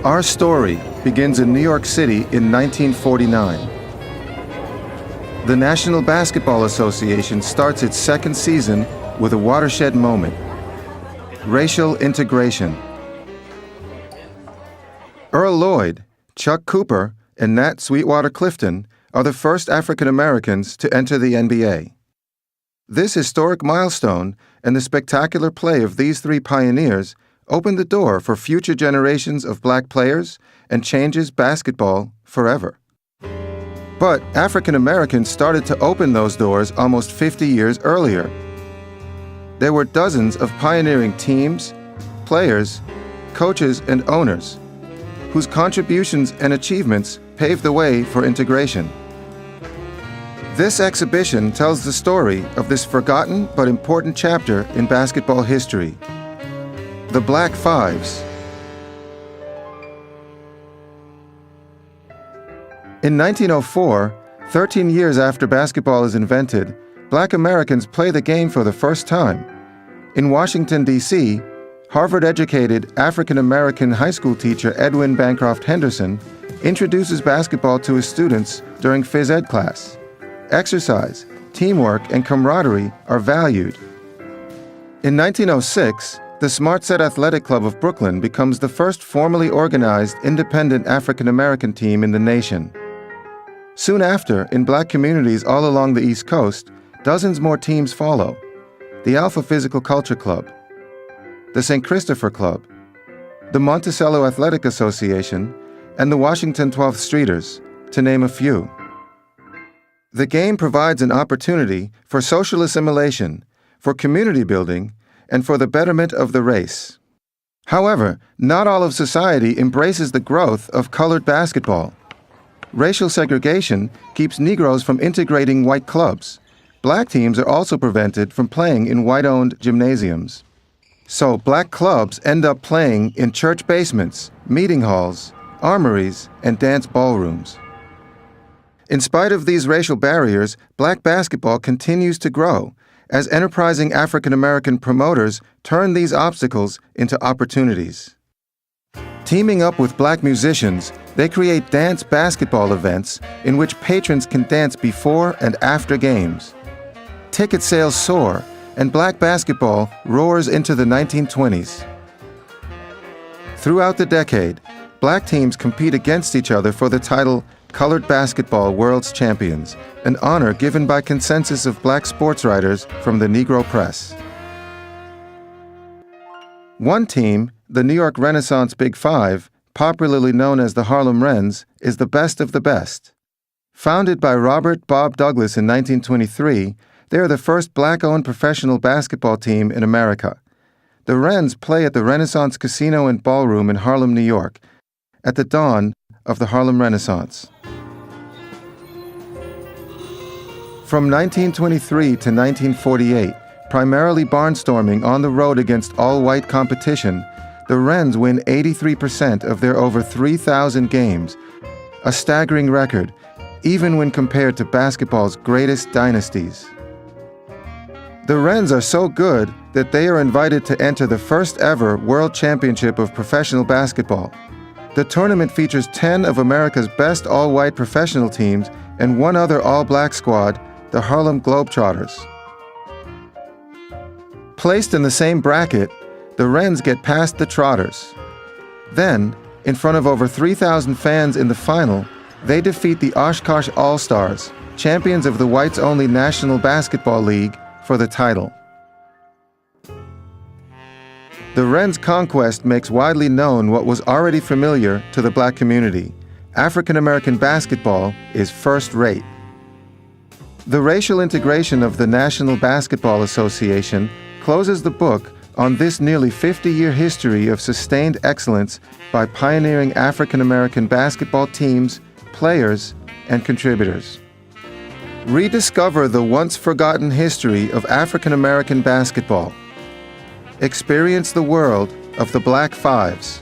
Our story begins in New York City in 1949. The National Basketball Association starts its second season with a watershed moment: racial integration. Earl Lloyd, Chuck Cooper, and Nat Sweetwater Clifton are the first African Americans to enter the NBA. This historic milestone and the spectacular play of these three pioneers opened the door for future generations of black players and changes basketball forever. But African Americans started to open those doors almost 50 years earlier. There were dozens of pioneering teams, players, coaches, and owners whose contributions and achievements paved the way for integration. This exhibition tells the story of this forgotten but important chapter in basketball history: the Black Fives. In 1904, 13 years after basketball is invented, black Americans play the game for the first time. In Washington, D.C., Harvard-educated African-American high school teacher Edwin Bancroft Henderson introduces basketball to his students during phys ed class. Exercise, teamwork, and camaraderie are valued. In 1906, the Smart Set Athletic Club of Brooklyn becomes the first formally organized independent African-American team in the nation. Soon after, in black communities all along the East Coast, dozens more teams follow: the Alpha Physical Culture Club, the St. Christopher Club, the Monticello Athletic Association, and the Washington 12th Streeters, to name a few. The game provides an opportunity for social assimilation, for community building, and for the betterment of the race. However, not all of society embraces the growth of colored basketball. Racial segregation keeps Negroes from integrating white clubs. Black teams are also prevented from playing in white-owned gymnasiums. So black clubs end up playing in church basements, meeting halls, armories, and dance ballrooms. In spite of these racial barriers, black basketball continues to grow as enterprising African-American promoters turn these obstacles into opportunities. Teaming up with black musicians, they create dance basketball events in which patrons can dance before and after games. Ticket sales soar, and black basketball roars into the 1920s. Throughout the decade, black teams compete against each other for the title Colored Basketball World's Champions, an honor given by consensus of black sports writers from the Negro press. One team, the New York Renaissance Big Five, popularly known as the Harlem Wrens, is the best of the best. Founded by Robert Bob Douglas in 1923, they are the first black-owned professional basketball team in America. The Wrens play at the Renaissance Casino and Ballroom in Harlem, New York, at the dawn of the Harlem Renaissance. From 1923 to 1948, primarily barnstorming on the road against all-white competition, the Wrens win 83% of their over 3,000 games, a staggering record, even when compared to basketball's greatest dynasties. The Wrens are so good that they are invited to enter the first-ever World Championship of Professional Basketball. The tournament features 10 of America's best all-white professional teams and one other all-black squad, the Harlem Globetrotters. Placed in the same bracket, the Wrens get past the Trotters. Then, in front of over 3,000 fans in the final, they defeat the Oshkosh All-Stars, champions of the whites-only National Basketball League, for the title. The Wrens' conquest makes widely known what was already familiar to the black community: African-American basketball is first-rate. The racial integration of the National Basketball Association closes the book on this nearly 50-year history of sustained excellence by pioneering African-American basketball teams, players, and contributors. Rediscover the once-forgotten history of African-American basketball. Experience the world of the Black Fives.